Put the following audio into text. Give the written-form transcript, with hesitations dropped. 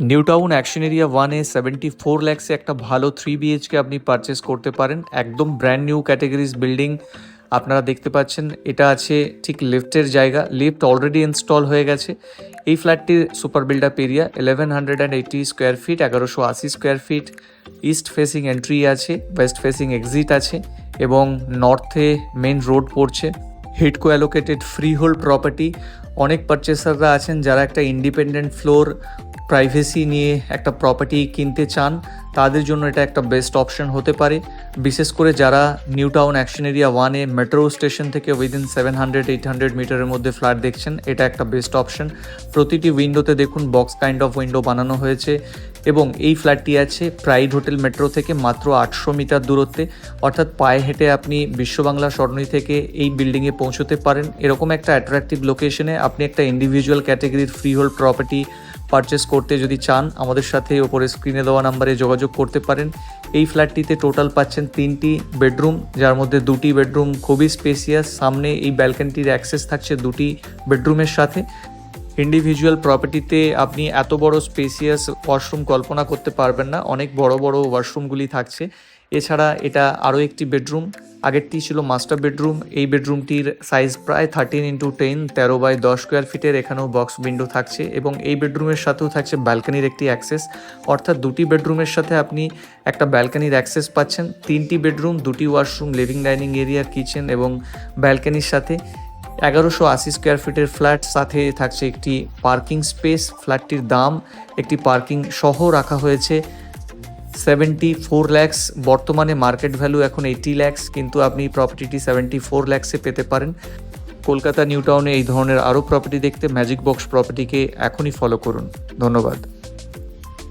New town action area 1-এ 74 ল্যাক্সে একটা ভালো 3 BHK আপনি পারচেস করতে পারেন। একদম ব্র্যান্ড নিউ ক্যাটাগরিজ বিল্ডিং আপনারা দেখতে পাচ্ছেন। এটা আছে ঠিক লিফটের জায়গা, লিফট অলরেডি ইনস্টল হয়ে গেছে। এই ফ্ল্যাটটির super built up area 1180 square feet, 1180 square feet. East facing entry আছে, ওয়েস্ট ফেসিং এক্সিট আছে এবং নর্থে মেন রোড পড়ছে। হিডকো অ্যালোকেটেড ফ্রি হোল্ড প্রপার্টি। অনেক পারচেসাররা আছেন যারা একটা ইন্ডিপেন্ডেন্ট ফ্লোর প্রাইভেসি নিয়ে একটা প্রপার্টি কিনতে চান, তাদের জন্য এটা একটা বেস্ট অপশন হতে পারে। বিশেষ করে যারা নিউ টাউন অ্যাকশন এরিয়া 1-এ মেট্রো স্টেশন থেকে উইদিন 700-800 মিটারের মধ্যে ফ্ল্যাট দেখছেন, এটা একটা বেস্ট অপশন। প্রতিটি উইন্ডোতে দেখুন বক্স কাইন্ড অফ উইন্ডো বানানো হয়েছে এবং এই ফ্ল্যাটটি আছে প্রাইড হোটেল মেট্রো থেকে মাত্র 800 মিটার দূরত্বে, অর্থাৎ পায়ে হেঁটে আপনি বিশ্ববাংলা সরণি থেকে এই বিল্ডিংয়ে পৌঁছতে পারেন। এরকম একটা অ্যাট্রাকটিভ লোকেশনে আপনি একটা ইন্ডিভিজুয়াল ক্যাটাগরির ফ্রি হোল্ড প্রপার্টি পারচেস করতে যদি চান, আমাদের সাথে ওপরে স্ক্রিনে দেওয়া নাম্বারে যোগাযোগ করতে পারেন। এই ফ্ল্যাটটিতে টোটাল পাচ্ছেন 3টি বেডরুম, যার মধ্যে 2টি বেডরুম খুবই স্পেসিয়াস। সামনে এই ব্যালকনিটির অ্যাক্সেস থাকছে 2টি বেডরুমের সাথে। ইন্ডিভিজুয়াল প্রপার্টিতে আপনি এত বড় স্পেসিয়াস ওয়াশরুম কল্পনা করতে পারবেন না, অনেক বড় বড় ওয়াশরুমগুলি থাকছে। এছাড়া এটা আরও একটি বেডরুম, আগেরটি ছিল মাস্টার বেডরুম। এই বেডরুমটির সাইজ প্রায় 13x10, 13x10 স্কোয়ার ফিটের। এখানেও বক্স উইন্ডো থাকছে এবং এই বেডরুমের সাথেও থাকছে ব্যালকনির একটি অ্যাক্সেস, অর্থাৎ 2টি বেডরুমের সাথে আপনি একটা ব্যালকনির অ্যাক্সেস পাচ্ছেন। 3টি বেডরুম, 2টি ওয়াশরুম, লিভিং ডাইনিং এরিয়ার কিচেন এবং ব্যালকনির সাথে 1180 স্কোয়ার ফিটের ফ্ল্যাট, সাথে থাকছে একটি পার্কিং স্পেস। ফ্ল্যাটটির দাম একটি পার্কিং সহ রাখা হয়েছে 74 ল্যাক্স। বর্তমানে মার্কেট ভ্যালু এখন 80 ল্যাক্স, কিন্তু আপনি প্রপার্টিটি 74 ল্যাক্সে পেতে পারেন। কলকাতা নিউ টাউনে এই ধরনের আরও প্রপার্টি দেখতে ম্যাজিক বক্স প্রপার্টিকে এখনই ফলো করুন। ধন্যবাদ।